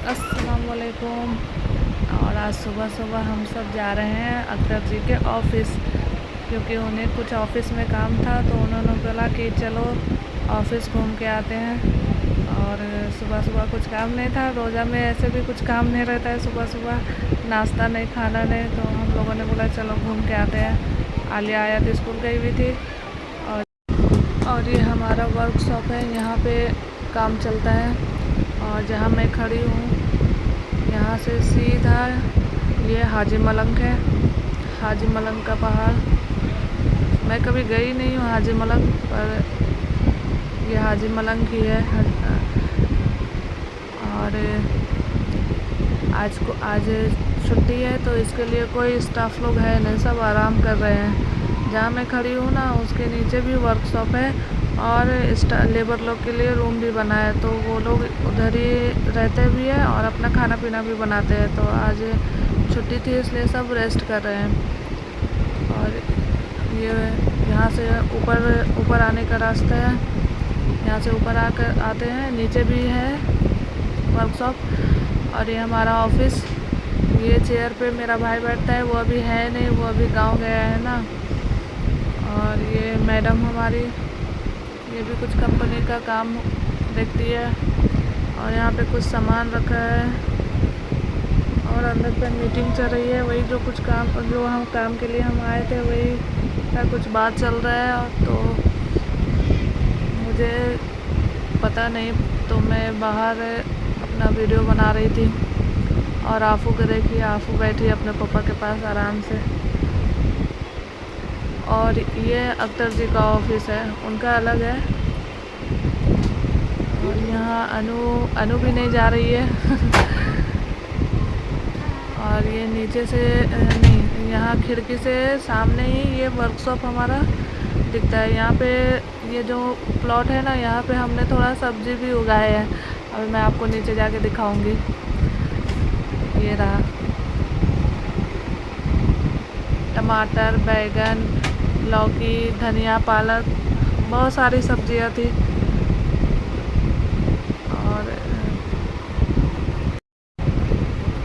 अस्सलाम वालेकुम। और आज सुबह सुबह हम सब जा रहे हैं अख्तर जी के ऑफ़िस, क्योंकि उन्हें कुछ ऑफ़िस में काम था तो उन्होंने बोला कि चलो ऑफ़िस घूम के आते हैं। और सुबह सुबह कुछ काम नहीं था, रोज़ा में ऐसे भी कुछ काम नहीं रहता है सुबह सुबह, नाश्ता नहीं खाना नहीं, तो हम लोगों ने बोला चलो घूम के आते हैं। आलिया आया थी, स्कूल गई हुई थी। और ये हमारा वर्कशॉप है, यहाँ पे काम चलता है। और जहाँ मैं खड़ी हूँ यहाँ से सीधा ये हाजी मलंग है, हाजी मलंग का पहाड़। मैं कभी गई नहीं हूँ हाजी मलंग, पर ये हाजी मलंग ही है। और आज छुट्टी है तो इसके लिए कोई स्टाफ लोग है नहीं, सब आराम कर रहे हैं। जहाँ मैं खड़ी हूँ ना उसके नीचे भी वर्कशॉप है और लेबर लोग के लिए रूम भी बना है, तो वो लोग उधर ही रहते भी है और अपना खाना पीना भी बनाते हैं। तो आज छुट्टी थी इसलिए सब रेस्ट कर रहे हैं। और ये यहाँ से ऊपर ऊपर आने का रास्ता है, यहाँ से ऊपर आकर आते हैं, नीचे भी है वर्कशॉप। और ये हमारा ऑफिस, ये चेयर पे मेरा भाई बैठता है, वो अभी है नहीं, वो अभी गांव गया है ना। और ये मैडम हमारी, ये भी कुछ कंपनी का काम देखती है। और यहाँ पे कुछ सामान रखा है और अंदर पे मीटिंग चल रही है, वही जो कुछ काम जो हम काम के लिए हम आए थे वही का कुछ बात चल रहा है। और तो मुझे पता नहीं, तो मैं बाहर अपना वीडियो बना रही थी। और आफू को देखिए, आफू बैठी अपने पापा के पास आराम से। और ये अख्तर जी का ऑफिस है, उनका अलग है। और यहाँ अनु भी नहीं जा रही है और ये नीचे से नहीं, यहाँ खिड़की से सामने ही ये वर्कशॉप हमारा दिखता है। यहाँ पे ये जो प्लॉट है ना, यहाँ पे हमने थोड़ा सब्जी भी उगाए है, अभी मैं आपको नीचे जाके दिखाऊंगी। ये रहा टमाटर, बैगन, लौकी, धनिया, पालक, बहुत सारी सब्जियाँ थी। और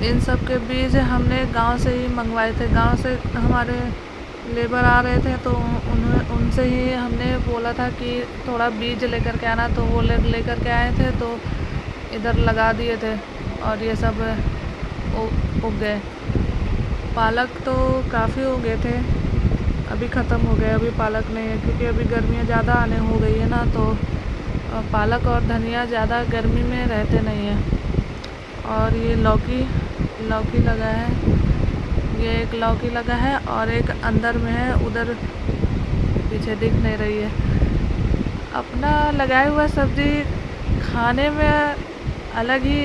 इन सब के बीज हमने गांव से ही मंगवाए थे। गांव से हमारे लेबर आ रहे थे तो उनसे ही हमने बोला था कि थोड़ा बीज लेकर के आना, तो वो लेकर के आए थे, तो इधर लगा दिए थे और ये सब उग गए। पालक तो काफ़ी हो गए थे, अभी ख़त्म हो गए, अभी पालक नहीं है, क्योंकि अभी गर्मियाँ ज़्यादा आने हो गई है ना, तो पालक और धनिया ज़्यादा गर्मी में रहते नहीं हैं। और ये लौकी लगा है, ये एक लौकी लगा है और एक अंदर में है, उधर पीछे दिख नहीं रही है। अपना लगाया हुआ सब्ज़ी खाने में अलग ही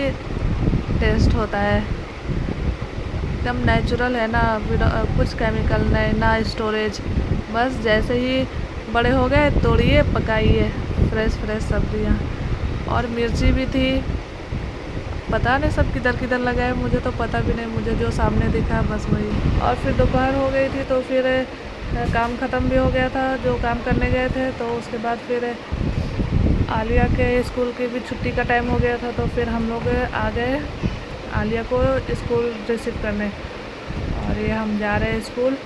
टेस्ट होता है, एकदम नेचुरल है ना, कुछ केमिकल नहीं ना स्टोरेज। बस जैसे ही बड़े हो गए तोड़िए पकाइए, फ्रेश फ्रेश सब्जियाँ। और मिर्ची भी थी, पता नहीं सब किधर किधर लगा है, मुझे तो पता भी नहीं, मुझे जो सामने दिखा बस वही। और फिर दोपहर हो गई थी तो फिर काम ख़त्म भी हो गया था जो काम करने गए थे, तो उसके बाद फिर आलिया के स्कूल की भी छुट्टी का टाइम हो गया था, तो फिर हम लोग आ गए आलिया को स्कूल रिसीव करने। और ये हम जा रहे हैं स्कूल।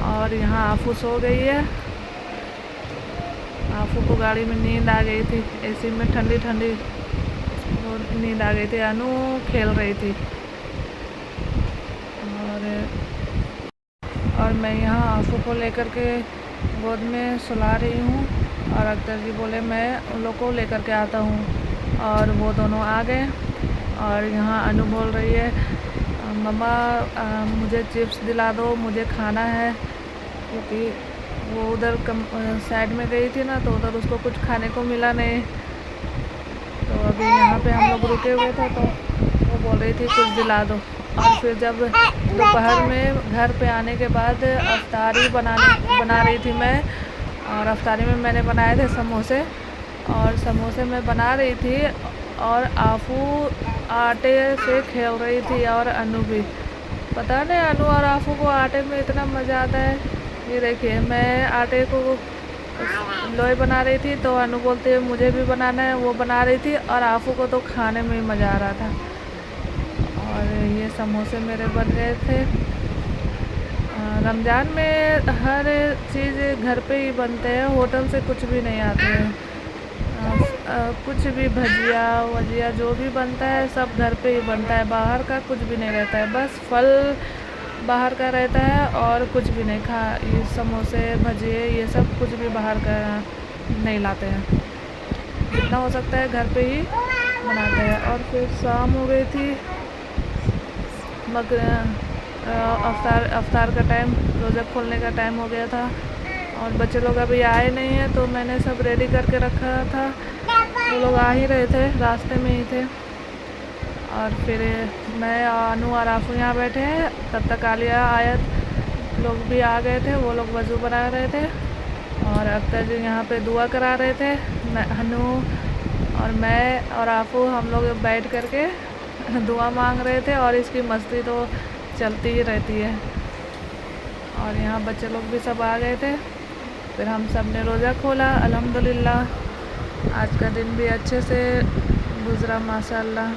और यहाँ आफू सो गई है, आफू को गाड़ी में नींद आ गई थी, एसी में ठंडी ठंडी नींद आ गई थी। अनु खेल रही थी। और मैं यहाँ आफू को लेकर के गोद में सुला रही हूँ और अख्तर जी बोले मैं उन लोग को लेकर के आता हूँ, और वो दोनों आ गए। और यहाँ अनु बोल रही है मम्मा मुझे चिप्स दिला दो, मुझे खाना है, क्योंकि वो उधर साइड में गई थी ना, तो उधर उसको कुछ खाने को मिला नहीं। तो अभी यहाँ पे हम लोग रुके हुए थे, तो वो बोल रही थी कुछ दिला दो। और फिर जब दोपहर में घर पे आने के बाद अफ्तारी बना रही थी मैं, और अफ्तारी में मैंने बनाए थे समोसे, और समोसे मैं बना रही थी और आफू आटे से खेल रही थी, और अनु भी। पता नहीं अनु और आफू को आटे में इतना मज़ा आता है। ये देखिए मैं आटे को लोई बना रही थी, तो अनु बोलती है मुझे भी बनाना है, वो बना रही थी, और आफू को तो खाने में ही मज़ा आ रहा था। और ये समोसे मेरे बन गए थे। रमज़ान में हर चीज़ घर पे ही बनते हैं, होटल से कुछ भी नहीं आते हैं। कुछ भी भजिया वजिया जो भी बनता है सब घर पे ही बनता है, बाहर का कुछ भी नहीं रहता है। बस फल बाहर का रहता है और कुछ भी नहीं खा, ये समोसे भजिए ये सब कुछ भी बाहर का नहीं लाते हैं। जितना हो सकता है घर पे ही बनाते हैं। और फिर शाम हो गई थी, अफ्तार का टाइम, रोज़ा खोलने का टाइम हो गया था और बच्चे लोग अभी आए नहीं हैं, तो मैंने सब रेडी करके रखा था। वो लोग आ ही रहे थे, रास्ते में ही थे। और फिर मैं अनु और आफू यहाँ बैठे हैं, तब तक आलिया आयत लोग भी आ गए थे। वो लोग वज़ू बना रहे थे और अख्तर जी यहाँ पे दुआ करा रहे थे। हनु और मैं और आफू हम लोग बैठ करके दुआ मांग रहे थे और इसकी मस्ती तो चलती ही रहती है। और यहाँ बच्चे लोग भी सब आ गए थे। फिर हम सब ने रोज़ा खोला, अल्हम्दुलिल्लाह। आज का दिन भी अच्छे से गुज़रा माशाअल्लाह।